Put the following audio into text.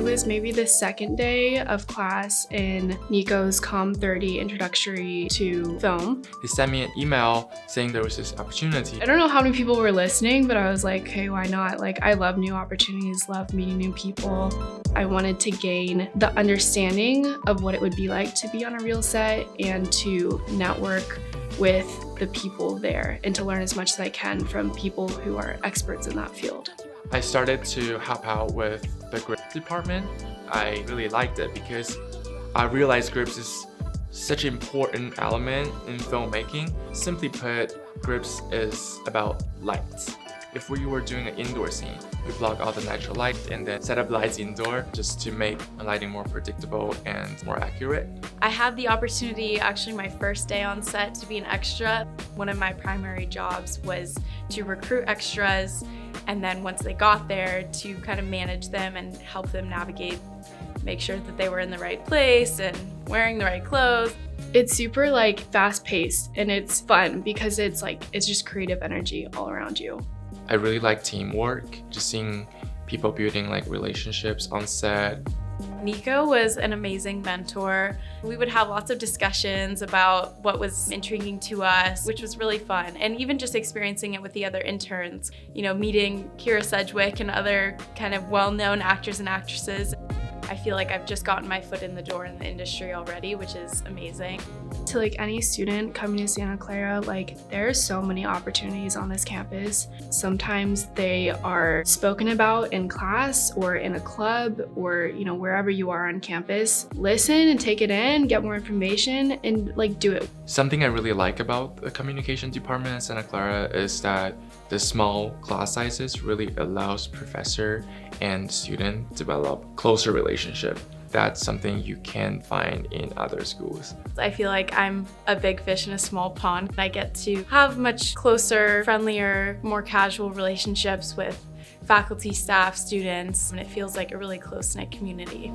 It was maybe the second day of class in Nico's Com 30 Introductory to Film. He sent me an email saying there was this opportunity. I don't know how many people were listening, but I was like, hey, why not? Like, I love new opportunities, love meeting new people. I wanted to gain the understanding of what it would be like to be on a real set and to network with the people there and to learn as much as I can from people who are experts in that field. I started to help out with the grips department. I really liked it because I realized grips is such an important element in filmmaking. Simply put, grips is about light. If we were doing an indoor scene, we block all the natural light and then set up lights indoor just to make lighting more predictable and more accurate. I had the opportunity, actually my first day on set, to be an extra. One of my primary jobs was to recruit extras, and then once they got there, to kind of manage them and help them navigate, make sure that they were in the right place and wearing the right clothes. It's super like fast paced and it's fun because it's just creative energy all around you. I really like teamwork, just seeing people building like relationships on set. Nico was an amazing mentor. We would have lots of discussions about what was intriguing to us, which was really fun. And even just experiencing it with the other interns, you know, meeting Kyra, Sedgwick and other kind of well-known actors and actresses. I feel like I've just gotten my foot in the door in the industry already, which is amazing. To like any student coming to Santa Clara, like there are so many opportunities on this campus. Sometimes they are spoken about in class or in a club or, you know, wherever you are on campus. Listen and take it in, get more information and like do it. Something I really like about the communication department at Santa Clara is that the small class sizes really allows professor and student develop closer relationship. That's something you can find in other schools. I feel like I'm a big fish in a small pond. I get to have much closer, friendlier, more casual relationships with faculty, staff, students, and it feels like a really close-knit community.